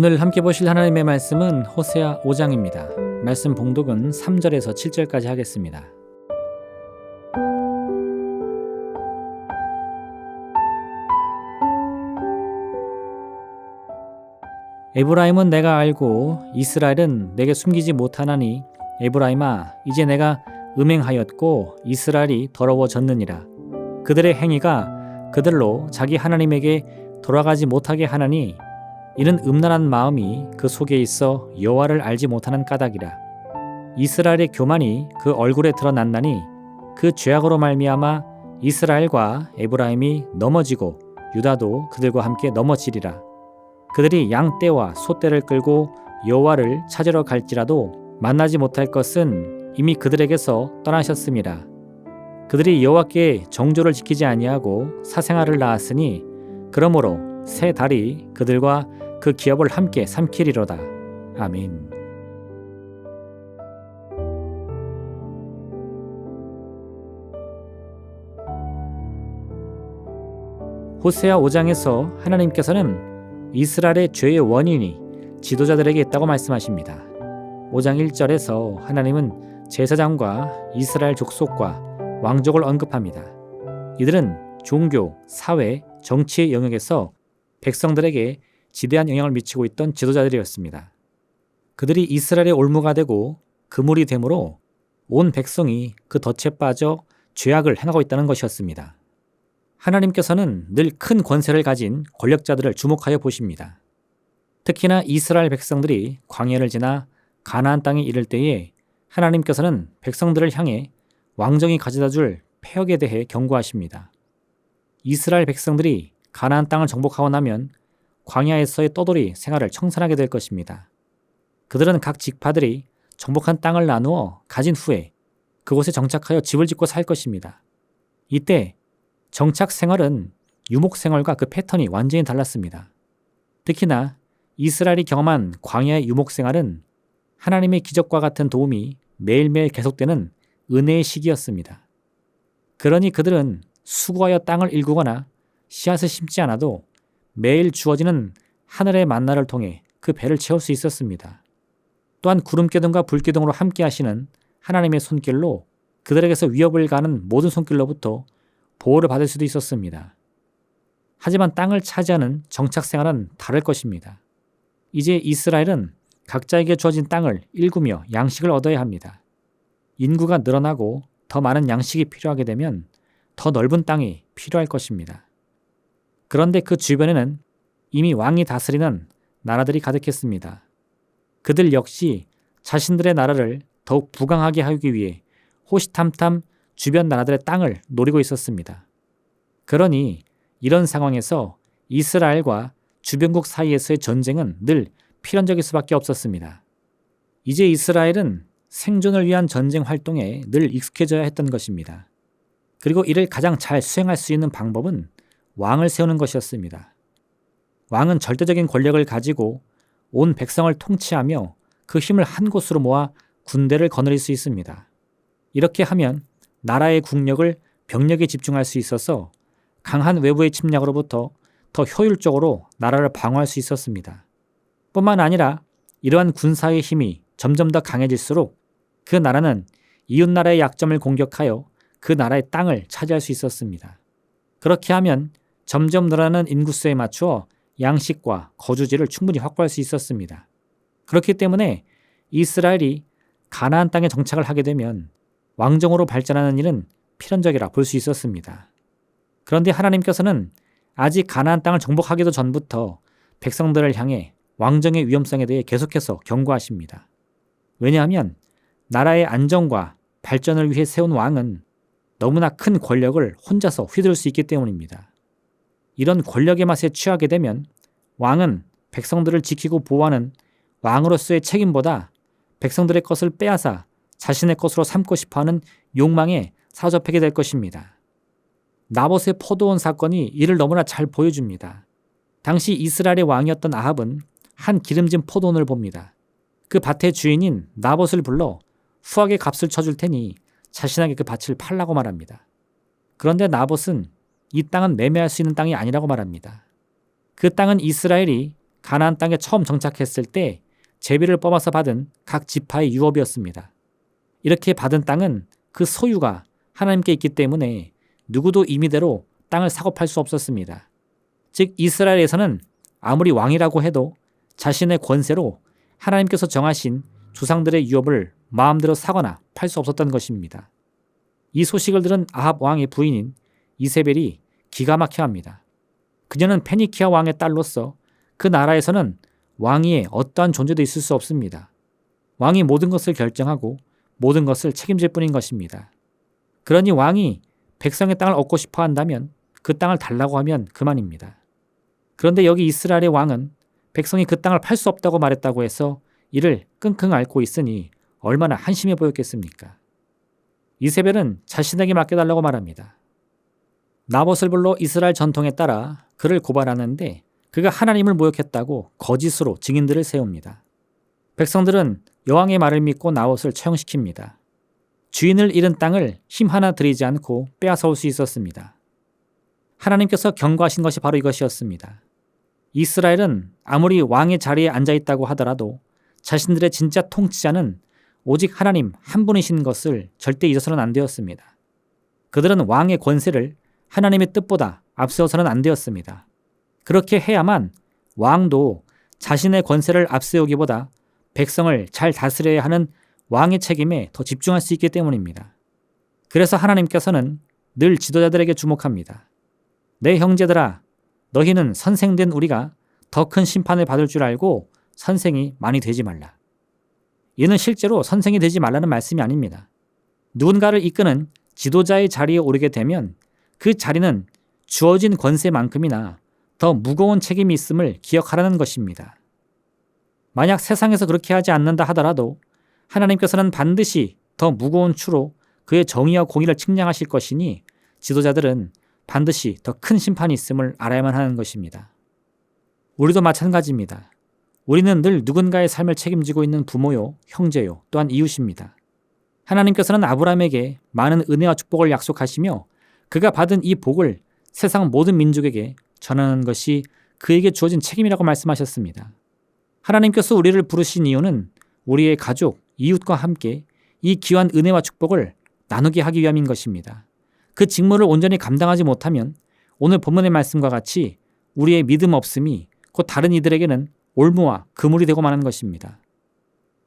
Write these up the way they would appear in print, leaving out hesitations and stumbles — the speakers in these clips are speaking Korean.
오늘 함께 보실 하나님의 말씀은 호세아 5장입니다. 말씀 봉독은 3절에서 7절까지 하겠습니다. 에브라임은 내가 알고 이스라엘은 내게 숨기지 못하나니 에브라임아 이제 내가 음행하였고 이스라엘이 더러워졌느니라. 그들의 행위가 그들로 자기 하나님에게 돌아가지 못하게 하나니 이는 음란한 마음이 그 속에 있어 여호와를 알지 못하는 까닭이라. 이스라엘의 교만이 그 얼굴에 드러났나니 그 죄악으로 말미암아 이스라엘과 에브라임이 넘어지고 유다도 그들과 함께 넘어지리라. 그들이 양떼와 소떼를 끌고 여호와를 찾으러 갈지라도 만나지 못할 것은 이미 그들에게서 떠나셨음이라. 그들이 여호와께 정조를 지키지 아니하고 사생아를 낳았으니 그러므로 새 달이 그들과 그 기업을 함께 삼키리로다. 아멘. 호세아 5장에서 하나님께서는 이스라엘의 죄의 원인이 지도자들에게 있다고 말씀하십니다. 5장 1절에서 하나님은 제사장과 이스라엘 족속과 왕족을 언급합니다. 이들은 종교, 사회, 정치의 영역에서 백성들에게 지대한 영향을 미치고 있던 지도자들이었습니다. 그들이 이스라엘의 올무가 되고 그물이 되므로 온 백성이 그 덫에 빠져 죄악을 행하고 있다는 것이었습니다. 하나님께서는 늘 큰 권세를 가진 권력자들을 주목하여 보십니다. 특히나 이스라엘 백성들이 광야를 지나 가나안 땅에 이를 때에 하나님께서는 백성들을 향해 왕정이 가져다 줄 패역에 대해 경고하십니다. 이스라엘 백성들이 가나안 땅을 정복하고 나면 광야에서의 떠돌이 생활을 청산하게 될 것입니다. 그들은 각 지파들이 정복한 땅을 나누어 가진 후에 그곳에 정착하여 집을 짓고 살 것입니다. 이때 정착 생활은 유목 생활과 그 패턴이 완전히 달랐습니다. 특히나 이스라엘이 경험한 광야의 유목 생활은 하나님의 기적과 같은 도움이 매일매일 계속되는 은혜의 시기였습니다. 그러니 그들은 수고하여 땅을 일구거나 씨앗을 심지 않아도 매일 주어지는 하늘의 만나를 통해 그 배를 채울 수 있었습니다. 또한 구름기둥과 불기둥으로 함께 하시는 하나님의 손길로 그들에게서 위협을 가하는 모든 손길로부터 보호를 받을 수도 있었습니다. 하지만 땅을 차지하는 정착 생활은 다를 것입니다. 이제 이스라엘은 각자에게 주어진 땅을 일구며 양식을 얻어야 합니다. 인구가 늘어나고 더 많은 양식이 필요하게 되면 더 넓은 땅이 필요할 것입니다. 그런데 그 주변에는 이미 왕이 다스리는 나라들이 가득했습니다. 그들 역시 자신들의 나라를 더욱 부강하게 하기 위해 호시탐탐 주변 나라들의 땅을 노리고 있었습니다. 그러니 이런 상황에서 이스라엘과 주변국 사이에서의 전쟁은 늘 필연적일 수밖에 없었습니다. 이제 이스라엘은 생존을 위한 전쟁 활동에 늘 익숙해져야 했던 것입니다. 그리고 이를 가장 잘 수행할 수 있는 방법은 왕을 세우는 것이었습니다. 왕은 절대적인 권력을 가지고 온 백성을 통치하며 그 힘을 한 곳으로 모아 군대를 거느릴 수 있습니다. 이렇게 하면 나라의 국력을 병력에 집중할 수 있어서 강한 외부의 침략으로부터 더 효율적으로 나라를 방어할 수 있었습니다. 뿐만 아니라 이러한 군사의 힘이 점점 더 강해질수록 그 나라는 이웃나라의 약점을 공격하여 그 나라의 땅을 차지할 수 있었습니다. 그렇게 하면 점점 늘어나는 인구수에 맞추어 양식과 거주지를 충분히 확보할 수 있었습니다. 그렇기 때문에 이스라엘이 가나안 땅에 정착을 하게 되면 왕정으로 발전하는 일은 필연적이라 볼 수 있었습니다. 그런데 하나님께서는 아직 가나안 땅을 정복하기도 전부터 백성들을 향해 왕정의 위험성에 대해 계속해서 경고하십니다. 왜냐하면 나라의 안정과 발전을 위해 세운 왕은 너무나 큰 권력을 혼자서 휘두를 수 있기 때문입니다. 이런 권력의 맛에 취하게 되면 왕은 백성들을 지키고 보호하는 왕으로서의 책임보다 백성들의 것을 빼앗아 자신의 것으로 삼고 싶어하는 욕망에 사로잡히게 될 것입니다. 나봇의 포도원 사건이 이를 너무나 잘 보여줍니다. 당시 이스라엘의 왕이었던 아합은 한 기름진 포도원을 봅니다. 그 밭의 주인인 나봇을 불러 후하게 값을 쳐줄 테니 자신에게 그 밭을 팔라고 말합니다. 그런데 나봇은 이 땅은 매매할 수 있는 땅이 아니라고 말합니다. 그 땅은 이스라엘이 가나안 땅에 처음 정착했을 때 제비를 뽑아서 받은 각 지파의 유업이었습니다. 이렇게 받은 땅은 그 소유가 하나님께 있기 때문에 누구도 임의대로 땅을 사고 팔 수 없었습니다. 즉 이스라엘에서는 아무리 왕이라고 해도 자신의 권세로 하나님께서 정하신 조상들의 유업을 마음대로 사거나 팔 수 없었던 것입니다. 이 소식을 들은 아합 왕의 부인인 이세벨이 기가 막혀합니다. 그녀는 페니키아 왕의 딸로서 그 나라에서는 왕위에 어떠한 존재도 있을 수 없습니다. 왕이 모든 것을 결정하고 모든 것을 책임질 뿐인 것입니다. 그러니 왕이 백성의 땅을 얻고 싶어 한다면 그 땅을 달라고 하면 그만입니다. 그런데 여기 이스라엘의 왕은 백성이 그 땅을 팔 수 없다고 말했다고 해서 이를 끙끙 앓고 있으니 얼마나 한심해 보였겠습니까? 이세벨은 자신에게 맡겨달라고 말합니다. 나봇을 불러 이스라엘 전통에 따라 그를 고발하는데 그가 하나님을 모욕했다고 거짓으로 증인들을 세웁니다. 백성들은 여왕의 말을 믿고 나봇을 처형시킵니다. 주인을 잃은 땅을 힘 하나 들이지 않고 빼앗아올 수 있었습니다. 하나님께서 경고하신 것이 바로 이것이었습니다. 이스라엘은 아무리 왕의 자리에 앉아있다고 하더라도 자신들의 진짜 통치자는 오직 하나님 한 분이신 것을 절대 잊어서는 안 되었습니다. 그들은 왕의 권세를 하나님의 뜻보다 앞세워서는 안 되었습니다. 그렇게 해야만 왕도 자신의 권세를 앞세우기보다 백성을 잘 다스려야 하는 왕의 책임에 더 집중할 수 있기 때문입니다. 그래서 하나님께서는 늘 지도자들에게 주목합니다. 내 형제들아, 너희는 선생된 우리가 더 큰 심판을 받을 줄 알고 선생이 많이 되지 말라. 이는 실제로 선생이 되지 말라는 말씀이 아닙니다. 누군가를 이끄는 지도자의 자리에 오르게 되면 그 자리는 주어진 권세만큼이나 더 무거운 책임이 있음을 기억하라는 것입니다. 만약 세상에서 그렇게 하지 않는다 하더라도 하나님께서는 반드시 더 무거운 추로 그의 정의와 공의를 측량하실 것이니 지도자들은 반드시 더 큰 심판이 있음을 알아야만 하는 것입니다. 우리도 마찬가지입니다. 우리는 늘 누군가의 삶을 책임지고 있는 부모요, 형제요, 또한 이웃입니다. 하나님께서는 아브라함에게 많은 은혜와 축복을 약속하시며 그가 받은 이 복을 세상 모든 민족에게 전하는 것이 그에게 주어진 책임이라고 말씀하셨습니다. 하나님께서 우리를 부르신 이유는 우리의 가족, 이웃과 함께 이 귀한 은혜와 축복을 나누게 하기 위함인 것입니다. 그 직무를 온전히 감당하지 못하면 오늘 본문의 말씀과 같이 우리의 믿음 없음이 곧 다른 이들에게는 올무와 그물이 되고 마는 것입니다.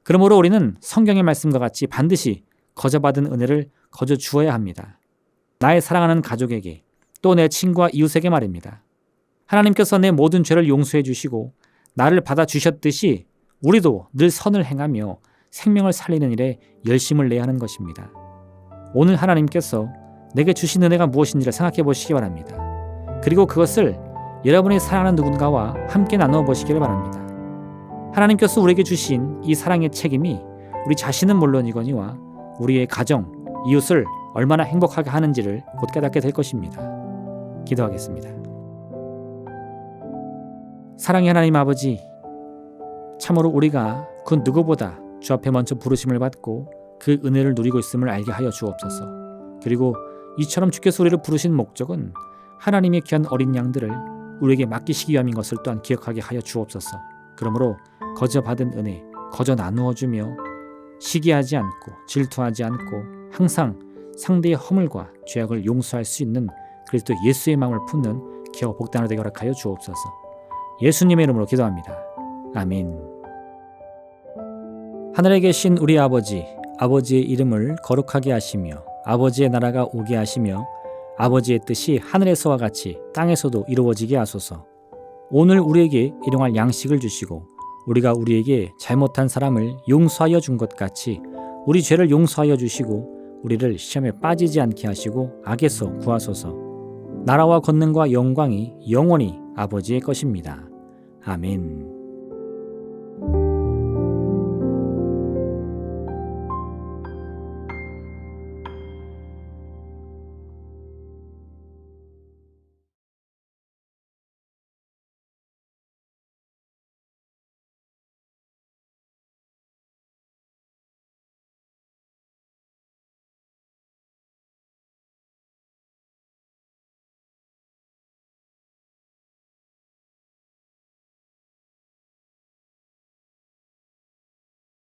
그러므로 우리는 성경의 말씀과 같이 반드시 거저받은 은혜를 거저 주어야 합니다. 나의 사랑하는 가족에게 또 내 친구와 이웃에게 말입니다. 하나님께서 내 모든 죄를 용서해 주시고 나를 받아주셨듯이 우리도 늘 선을 행하며 생명을 살리는 일에 열심을 내야 하는 것입니다. 오늘 하나님께서 내게 주신 은혜가 무엇인지를 생각해 보시기 바랍니다. 그리고 그것을 여러분이 사랑하는 누군가와 함께 나누어 보시기를 바랍니다. 하나님께서 우리에게 주신 이 사랑의 책임이 우리 자신은 물론이거니와 우리의 가정, 이웃을 얼마나 행복하게 하는지를 곧 깨닫게 될 것입니다. 기도하겠습니다. 사랑의 하나님 아버지, 참으로 우리가 그 누구보다 주 앞에 먼저 부르심을 받고 그 은혜를 누리고 있음을 알게 하여 주옵소서. 그리고 이처럼 주께서 우리를 부르신 목적은 하나님의 귀한 어린 양들을 우리에게 맡기시기 위함인 것을 또한 기억하게 하여 주옵소서. 그러므로 거저 받은 은혜, 거저 나누어 주며 시기하지 않고 질투하지 않고 항상 상대의 허물과 죄악을 용서할 수 있는 그리스도 예수의 마음을 품는 기와 복단을 되게 허락하여 주옵소서. 예수님의 이름으로 기도합니다. 아멘. 하늘에 계신 우리 아버지, 아버지의 이름을 거룩하게 하시며 아버지의 나라가 오게 하시며 아버지의 뜻이 하늘에서와 같이 땅에서도 이루어지게 하소서. 오늘 우리에게 일용할 양식을 주시고 우리가 우리에게 잘못한 사람을 용서하여 준 것 같이 우리 죄를 용서하여 주시고 우리를 시험에 빠지지 않게 하시고 악에서 구하소서. 나라와 권능과 영광이 영원히 아버지의 것입니다. 아멘.